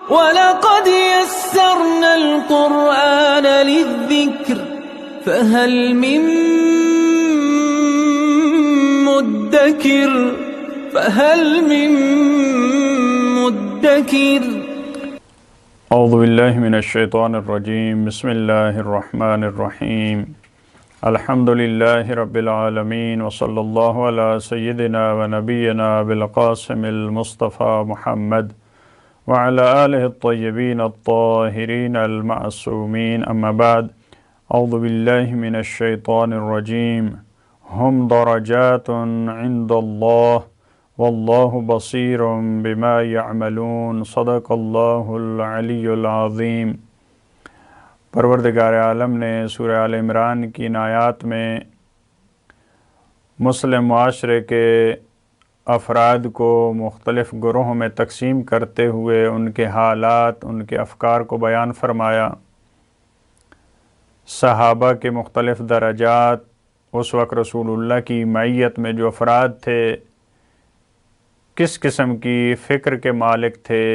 وَلَقَدْ يَسَّرْنَا الْقُرْآنَ لِلذِّكْرِ فَهَلْ مِن مُدَّكِرٍ اعوذ باللہ من الشیطان الرجیم بسم اللہ الرحمن الرحیم الحمد للہ رب العالمین وصلی اللہ علی سیدنا و نبینا بالقاسم المصطفى محمد وعلى آلہ الطیبین الطاہرین المعصومین اما بعد اعوذ باللہ من الشیطان الرجیم ہم درجات عند اللہ واللہ بصیر بما یعملون صدق اللہ العلی العظیم۔ پروردگار عالم نے سورہ آل عمران کی ان آیات میں مسلم معاشرے کے افراد کو مختلف گروہوں میں تقسیم کرتے ہوئے ان کے حالات، ان کے افکار کو بیان فرمایا۔ صحابہ کے مختلف درجات، اس وقت رسول اللہ کی معیت میں جو افراد تھے کس قسم کی فکر کے مالک تھے،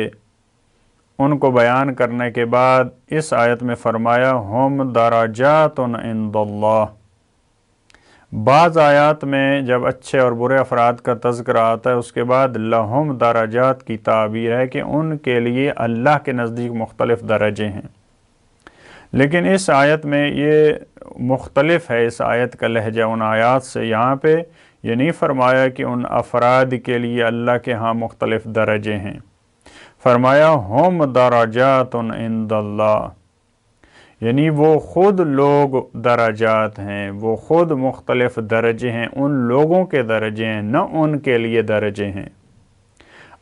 ان کو بیان کرنے کے بعد اس آیت میں فرمایا ہم درجات عند اللہ۔ بعض آیات میں جب اچھے اور برے افراد کا تذکرہ آتا ہے اس کے بعد لہم درجات کی تعبیر ہے کہ ان کے لیے اللہ کے نزدیک مختلف درجے ہیں، لیکن اس آیت میں یہ مختلف ہے۔ اس آیت کا لہجہ ان آیات سے، یہاں پہ یہ نہیں فرمایا کہ ان افراد کے لیے اللہ کے ہاں مختلف درجے ہیں، فرمایا ہم درجات عند اللہ، یعنی وہ خود لوگ درجات ہیں، وہ خود مختلف درجے ہیں، ان لوگوں کے درجے ہیں، نہ ان کے لیے درجے ہیں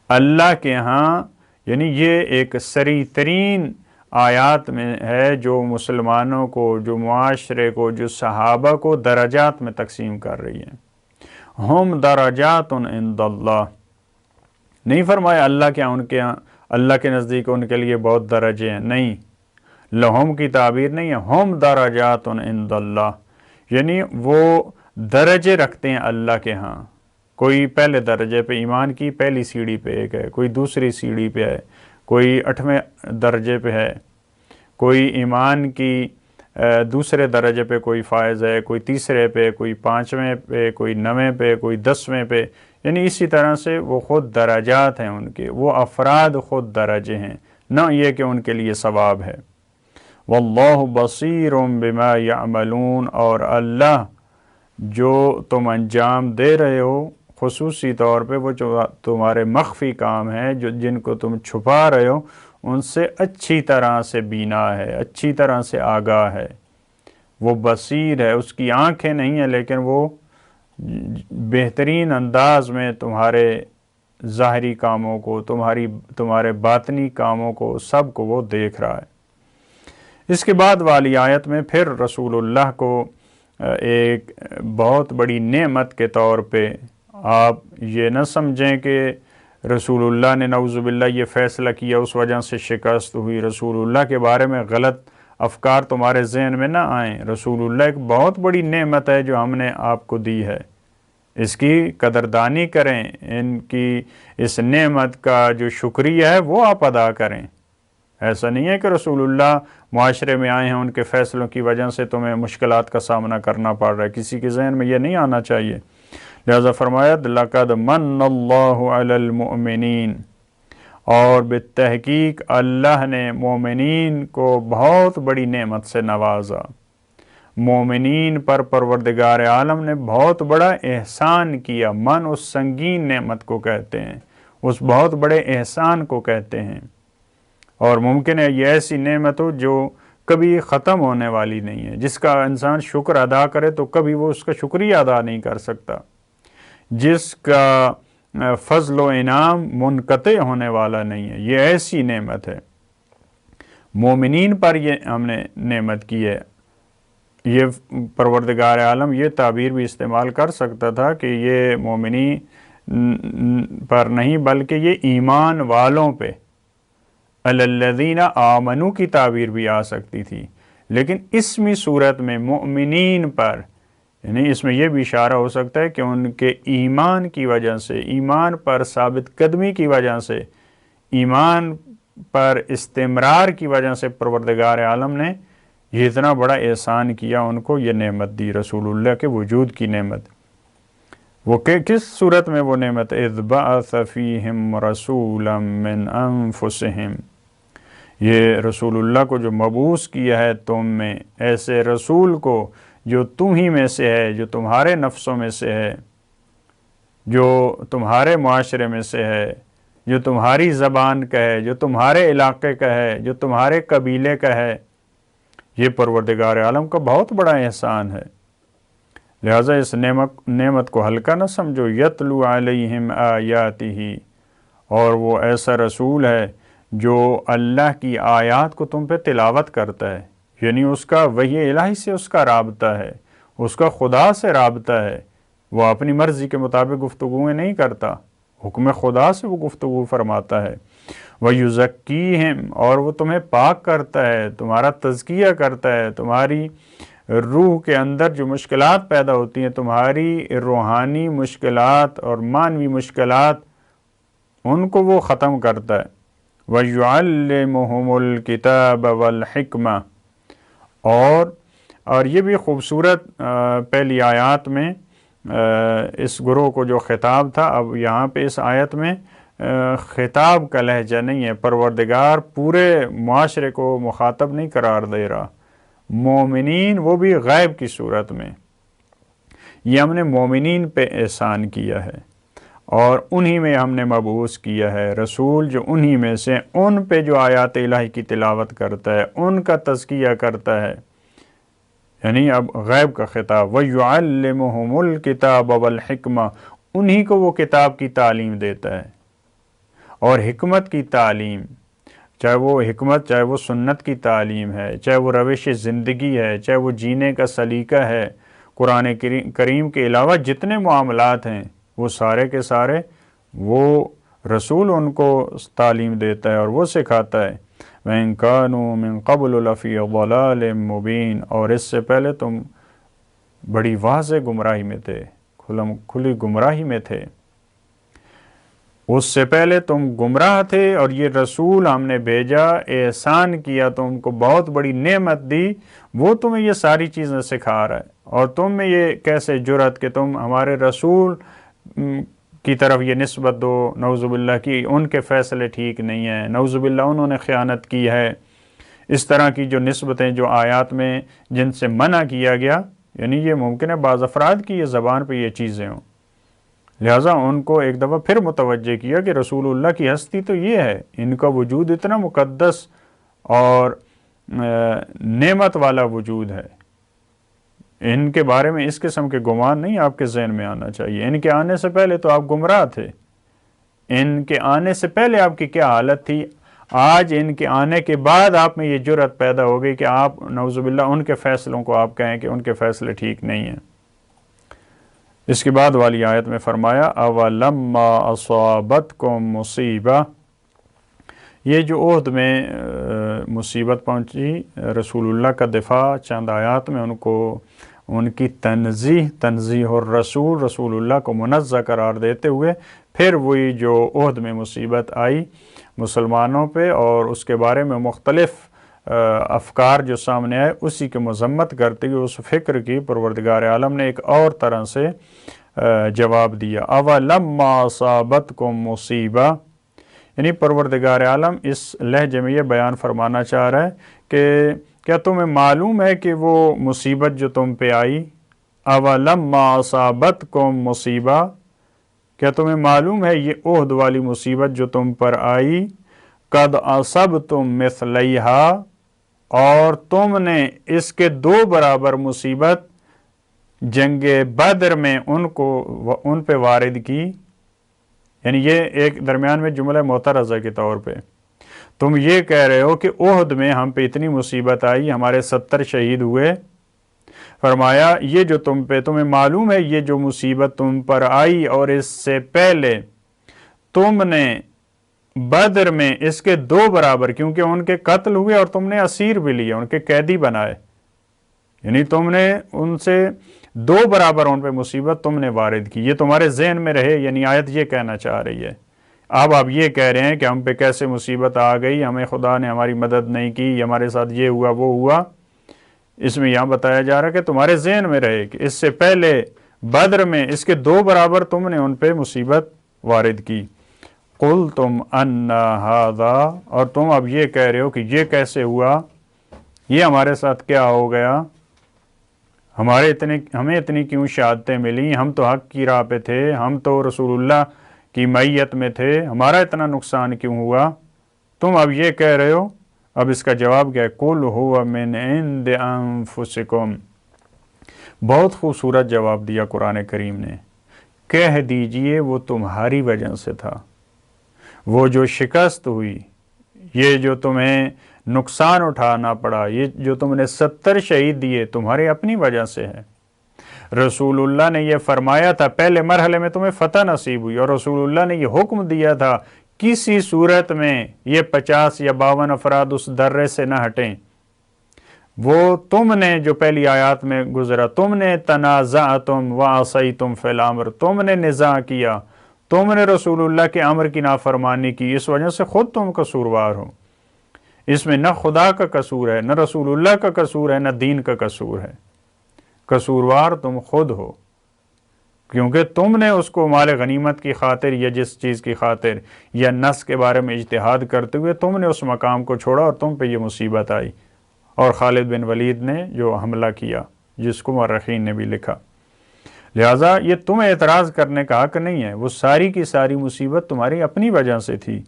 اللہ کے ہاں۔ یعنی یہ ایک سری ترین آیات میں ہے جو مسلمانوں کو، جو معاشرے کو، جو صحابہ کو درجات میں تقسیم کر رہی ہے۔ ہم درجات عند اللہ، نہیں فرمایا اللہ کے ہاں، اللہ کے نزدیک ان کے لیے بہت درجے ہیں، نہیں، لہم کی تعبیر نہیں ہے، ہم درجات عند اللہ، یعنی وہ درجے رکھتے ہیں اللہ کے ہاں۔ کوئی پہلے درجے پہ ایمان کی پہلی سیڑھی پہ ایک ہے، کوئی دوسری سیڑھی پہ ہے، کوئی 8ویں درجے پہ ہے، کوئی ایمان کی دوسرے درجے پہ کوئی فائز ہے، کوئی تیسرے پہ، کوئی 5ویں پہ، کوئی 9ویں پہ، کوئی 10ویں پہ، یعنی اسی طرح سے وہ خود درجات ہیں، ان کے وہ افراد خود درجے ہیں، نہ یہ کہ ان کے لیے ثواب ہے۔ واللہ بصیر بما یعملون، اور اللہ جو تم انجام دے رہے ہو خصوصی طور پہ وہ جو تمہارے مخفی کام ہیں، جن کو تم چھپا رہے ہو، ان سے اچھی طرح سے بینا ہے، اچھی طرح سے آگاہ ہے۔ وہ بصیر ہے، اس کی آنکھیں نہیں ہیں لیکن وہ بہترین انداز میں تمہارے ظاہری کاموں کو، تمہارے باطنی کاموں کو، سب کو وہ دیکھ رہا ہے۔ اس کے بعد والی آیت میں پھر رسول اللہ کو ایک بہت بڑی نعمت کے طور پہ، آپ یہ نہ سمجھیں کہ رسول اللہ نے نعوذ باللہ یہ فیصلہ کیا اس وجہ سے شکست ہوئی، رسول اللہ کے بارے میں غلط افکار تمہارے ذہن میں نہ آئیں۔ رسول اللہ ایک بہت بڑی نعمت ہے جو ہم نے آپ کو دی ہے، اس کی قدردانی کریں، ان کی اس نعمت کا جو شکریہ ہے وہ آپ ادا کریں۔ ایسا نہیں ہے کہ رسول اللہ معاشرے میں آئے ہیں، ان کے فیصلوں کی وجہ سے تمہیں مشکلات کا سامنا کرنا پڑ رہا ہے، کسی کے ذہن میں یہ نہیں آنا چاہیے۔ لہذا فرمایا لَقَدْ مَنَّ اللَّهُ عَلَى الْمُؤْمِنِينَ، اور بالتحقیق اللہ نے مومنین کو بہت بڑی نعمت سے نوازا۔ مومنین پر پروردگار عالم نے بہت بڑا احسان کیا۔ من اس سنگین نعمت کو کہتے ہیں، اس بہت بڑے احسان کو کہتے ہیں، اور ممکن ہے یہ ایسی نعمت ہو جو کبھی ختم ہونے والی نہیں ہے، جس کا انسان شکر ادا کرے تو کبھی وہ اس کا شکریہ ادا نہیں کر سکتا، جس کا فضل و انعام منقطع ہونے والا نہیں ہے۔ یہ ایسی نعمت ہے، مومنین پر یہ ہم نے نعمت کی ہے۔ یہ پروردگار عالم یہ تعبیر بھی استعمال کر سکتا تھا کہ یہ مومنی پر نہیں بلکہ یہ ایمان والوں پہ، الذین آمنو کی تعبیر بھی آ سکتی تھی، لیکن اسمی صورت میں مومنین پر، یعنی اس میں یہ بھی اشارہ ہو سکتا ہے کہ ان کے ایمان کی وجہ سے، ایمان پر ثابت قدمی کی وجہ سے، ایمان پر استمرار کی وجہ سے پروردگار عالم نے یہ اتنا بڑا احسان کیا، ان کو یہ نعمت دی، رسول اللہ کے وجود کی نعمت۔ وہ کس صورت میں وہ نعمت؟ اذ بعث فیہم رسولا من انفسہم، یہ رسول اللہ کو جو مبعوث کیا ہے تم میں، ایسے رسول کو جو تم ہی میں سے ہے، جو تمہارے نفسوں میں سے ہے، جو تمہارے معاشرے میں سے ہے، جو تمہاری زبان کا ہے، جو تمہارے علاقے کا ہے، جو تمہارے قبیلے کا ہے۔ یہ پروردگار عالم کا بہت بڑا احسان ہے، لہٰذا اس نعمت کو ہلکا نہ سمجھو۔ یتلو علیہم آیاتہ، اور وہ ایسا رسول ہے جو اللہ کی آیات کو تم پہ تلاوت کرتا ہے، یعنی اس کا وحی الہی سے اس کا رابطہ ہے، اس کا خدا سے رابطہ ہے، وہ اپنی مرضی کے مطابق گفتگویں نہیں کرتا، حکم خدا سے وہ گفتگو فرماتا ہے۔ وَيُزَكِّيهِمْ، اور وہ تمہیں پاک کرتا ہے، تمہارا تزکیہ کرتا ہے، تمہاری روح کے اندر جو مشکلات پیدا ہوتی ہیں، تمہاری روحانی مشکلات اور معنوی مشکلات، ان کو وہ ختم کرتا ہے۔ وَيُعَلِّمُهُمُ الْكِتَابَ وَالْحِكْمَةَ، اور یہ بھی خوبصورت پہلی آیات میں اس گروہ کو جو خطاب تھا، اب یہاں پہ اس آیت میں خطاب کا لہجہ نہیں ہے، پروردگار پورے معاشرے کو مخاطب نہیں قرار دے رہا، مومنین وہ بھی غیب کی صورت میں، یہ ہم نے مومنین پہ احسان کیا ہے، اور انہی میں ہم نے مبعوث کیا ہے رسول، جو انہی میں سے ان پہ جو آیات الہی کی تلاوت کرتا ہے، ان کا تزکیہ کرتا ہے، یعنی اب غیب کا خطاب۔ وَيُعَلِّمُهُمُ الْكِتَابَ وَالْحِكْمَةَ، انہی کو وہ کتاب کی تعلیم دیتا ہے اور حکمت کی تعلیم، چاہے وہ حکمت، چاہے وہ سنت کی تعلیم ہے، چاہے وہ روش زندگی ہے، چاہے وہ جینے کا سلیقہ ہے، قرآن کریم کے علاوہ جتنے معاملات ہیں وہ سارے کے سارے وہ رسول ان کو تعلیم دیتا ہے اور وہ سکھاتا ہے۔ وَإِن كَانُوا مِن قَبْلُ لَفِي ضَلَالٍ مُبِينٍ، اور اس سے پہلے تم بڑی واضح گمراہی میں تھے، کھلی گمراہی میں تھے، اس سے پہلے تم گمراہ تھے، اور یہ رسول ہم نے بھیجا، احسان کیا، تم کو بہت بڑی نعمت دی، وہ تمہیں یہ ساری چیزیں سکھا رہا ہے، اور تم میں یہ کیسے جرأت کہ تم ہمارے رسول کی طرف یہ نسبت دو، نعوذ باللہ کی ان کے فیصلے ٹھیک نہیں ہیں، نعوذ باللہ انہوں نے خیانت کی ہے، اس طرح کی جو نسبتیں جو آیات میں جن سے منع کیا گیا، یعنی یہ ممکن ہے بعض افراد کی یہ زبان پہ یہ چیزیں ہوں، لہٰذا ان کو ایک دفعہ پھر متوجہ کیا کہ رسول اللہ کی ہستی تو یہ ہے، ان کا وجود اتنا مقدس اور نعمت والا وجود ہے، ان کے بارے میں اس قسم کے گمان نہیں آپ کے ذہن میں آنا چاہیے۔ ان کے آنے سے پہلے تو آپ گمراہ تھے، ان کے آنے سے پہلے آپ کی کیا حالت تھی، آج ان کے آنے کے بعد آپ میں یہ جرأت پیدا ہو گئی کہ آپ نعوذ باللہ ان کے فیصلوں کو آپ کہیں کہ ان کے فیصلے ٹھیک نہیں ہیں۔ اس کے بعد والی آیت میں فرمایا اَوَلَمَّا أَصَابَتْكُم مُّصِيبَةٌ، یہ جو عہد میں مصیبت پہنچی، رسول اللہ کا دفاع چند آیات میں ان کو ان کی تنزیح الرسول، رسول اللہ کو منزہ قرار دیتے ہوئے پھر وہی جو عہد میں مصیبت آئی مسلمانوں پہ اور اس کے بارے میں مختلف افکار جو سامنے آئے، اسی کی مذمت کرتے ہوئے اس فکر کی پروردگار عالم نے ایک اور طرح سے جواب دیا۔ اَوَلَمَّا أَصَابَتْكُم مُّصِيبَةٌ، یعنی پروردگار عالم اس لہجے میں یہ بیان فرمانا چاہ رہا ہے کہ کیا تمہیں معلوم ہے کہ وہ مصیبت جو تم پہ آئی، اَوَلَمَّا أَصَابَتْكُم مُّصِيبَةٌ، کیا تمہیں معلوم ہے یہ عہد والی مصیبت جو تم پر آئی، قَدْ أَصَبْتُم مِّثْلَيْهَا، اور تم نے اس کے 2 برابر مصیبت جنگ بدر میں ان پہ وارد کی، یعنی یہ ایک درمیان میں جملہ معترضہ کے طور پہ، تم یہ کہہ رہے ہو کہ عہد میں ہم پہ اتنی مصیبت آئی، ہمارے 70 شہید ہوئے، فرمایا یہ جو تمہیں معلوم ہے یہ جو مصیبت تم پر آئی اور اس سے پہلے تم نے بدر میں اس کے 2 برابر، کیونکہ ان کے قتل ہوئے اور تم نے اسیر بھی لیے، ان کے قیدی بنائے، یعنی تم نے ان سے 2 برابر ان پہ مصیبت تم نے وارد کی، یہ تمہارے ذہن میں رہے، یعنی آیت یہ کہنا چاہ رہی ہے، اب آپ یہ کہہ رہے ہیں کہ ہم پہ کیسے مصیبت آ گئی، ہمیں خدا نے ہماری مدد نہیں کی، ہمارے ساتھ یہ ہوا وہ ہوا۔ اس میں یہاں بتایا جا رہا ہے کہ تمہارے ذہن میں رہے کہ اس سے پہلے بدر میں اس کے 2 برابر تم نے ان پہ مصیبت وارد کی۔ قُلْتُمْ أَنَّ هَذَا، اور تم اب یہ کہہ رہے ہو کہ یہ کیسے ہوا، یہ ہمارے ساتھ کیا ہو گیا، ہمیں اتنی کیوں شہادتیں ملی، ہم تو حق کی راہ پہ تھے، ہم تو رسول اللہ کی معیت میں تھے، ہمارا اتنا نقصان کیوں ہوا، تم اب یہ کہہ رہے ہو۔ اب اس کا جواب کیا ہے؟ قُلْ هُوَ مِنْ عِنْدِ أَنفُسِكُمْ، بہت خوبصورت جواب دیا قرآن کریم نے۔ کہہ دیجئے وہ تمہاری وجہ سے تھا، وہ جو شکست ہوئی، یہ جو تمہیں نقصان اٹھانا پڑا، یہ جو تم نے 70 شہید دیے، تمہاری اپنی وجہ سے ہے۔ رسول اللہ نے یہ فرمایا تھا، پہلے مرحلے میں تمہیں فتح نصیب ہوئی، اور رسول اللہ نے یہ حکم دیا تھا کسی صورت میں یہ 50 یا 52 افراد اس درے سے نہ ہٹیں۔ وہ تم نے جو پہلی آیات میں گزرا، تم نے تنازعتم وعصیتم فی الامر، تم نے نزاع کیا، تم نے رسول اللہ کے امر کی نافرمانی کی، اس وجہ سے خود تم قصوروار ہو۔ اس میں نہ خدا کا قصور ہے، نہ رسول اللہ کا قصور ہے، نہ دین کا قصور ہے، قصوروار تم خود ہو، کیونکہ تم نے اس کو مال غنیمت کی خاطر یا جس چیز کی خاطر یا نس کے بارے میں اجتہاد کرتے ہوئے تم نے اس مقام کو چھوڑا اور تم پہ یہ مصیبت آئی۔ اور خالد بن ولید نے جو حملہ کیا، جس کو مورخین نے بھی لکھا، لہٰذا یہ تم اعتراض کرنے کا حق نہیں ہے، وہ ساری کی ساری مصیبت تمہاری اپنی وجہ سے تھی۔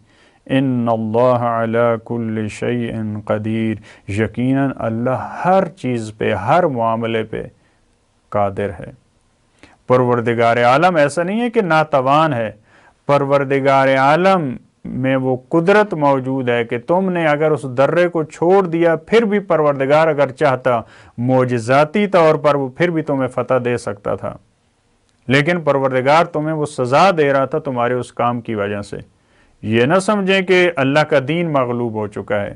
ان اللہ علی کل شیء قدیر، یقیناً اللہ ہر چیز پہ، ہر معاملے پہ قادر ہے۔ پروردگار عالم ایسا نہیں ہے کہ ناتوان ہے، پروردگار عالم میں وہ قدرت موجود ہے کہ تم نے اگر اس درے کو چھوڑ دیا، پھر بھی پروردگار اگر چاہتا معجزاتی طور پر وہ پھر بھی تمہیں فتح دے سکتا تھا، لیکن پروردگار تمہیں وہ سزا دے رہا تھا تمہارے اس کام کی وجہ سے۔ یہ نہ سمجھیں کہ اللہ کا دین مغلوب ہو چکا ہے،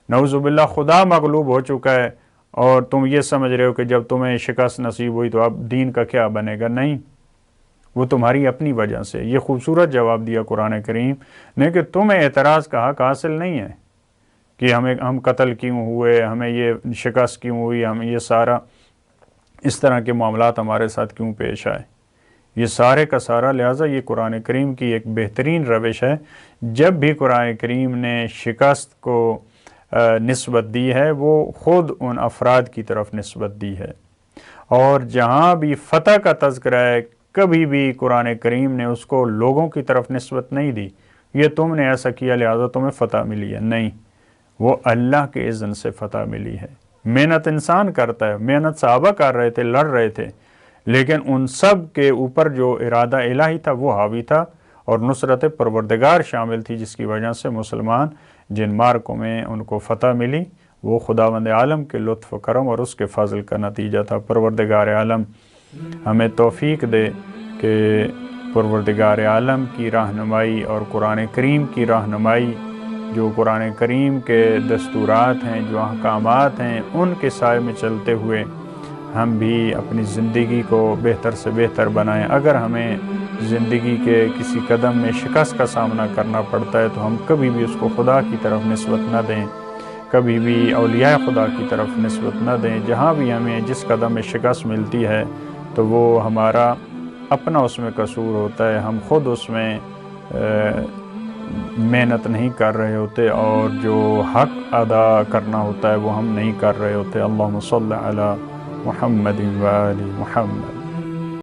نعوذ باللہ خدا مغلوب ہو چکا ہے، اور تم یہ سمجھ رہے ہو کہ جب تمہیں شکست نصیب ہوئی تو اب دین کا کیا بنے گا۔ نہیں، وہ تمہاری اپنی وجہ سے۔ یہ خوبصورت جواب دیا قرآن کریم نے کہ تمہیں اعتراض کا حق حاصل نہیں ہے کہ ہم قتل کیوں ہوئے، ہمیں یہ شکست کیوں ہوئی، ہم یہ سارا اس طرح کے معاملات ہمارے ساتھ کیوں پیش آئے، یہ سارے کا سارا۔ لہٰذا یہ قرآن کریم کی ایک بہترین روش ہے، جب بھی قرآن کریم نے شکست کو نسبت دی ہے وہ خود ان افراد کی طرف نسبت دی ہے، اور جہاں بھی فتح کا تذکرہ ہے کبھی بھی قرآن کریم نے اس کو لوگوں کی طرف نسبت نہیں دی، یہ تم نے ایسا کیا لہذا تمہیں فتح ملی ہے، نہیں، وہ اللہ کے اذن سے فتح ملی ہے۔ محنت انسان کرتا ہے، محنت صحابہ کر رہے تھے، لڑ رہے تھے، لیکن ان سب کے اوپر جو ارادہ الہی تھا وہ حاوی تھا، اور نصرت پروردگار شامل تھی، جس کی وجہ سے مسلمان جن مارکوں میں ان کو فتح ملی وہ خداوند عالم کے لطف و کرم اور اس کے فضل کا نتیجہ تھا۔ پروردگار عالم ہمیں توفیق دے کہ پروردگار عالم کی رہنمائی اور قرآن کریم کی رہنمائی، جو قرآن کریم کے دستورات ہیں، جو احکامات ہیں، ان کے سائے میں چلتے ہوئے ہم بھی اپنی زندگی کو بہتر سے بہتر بنائیں۔ اگر ہمیں زندگی کے کسی قدم میں شکست کا سامنا کرنا پڑتا ہے تو ہم کبھی بھی اس کو خدا کی طرف نسبت نہ دیں، کبھی بھی اولیاء خدا کی طرف نسبت نہ دیں۔ جہاں بھی ہمیں جس قدم میں شکست ملتی ہے تو وہ ہمارا اپنا اس میں قصور ہوتا ہے، ہم خود اس میں محنت نہیں کر رہے ہوتے، اور جو حق ادا کرنا ہوتا ہے وہ ہم نہیں کر رہے ہوتے۔ اللہم صلی علی محمد و آل محمد۔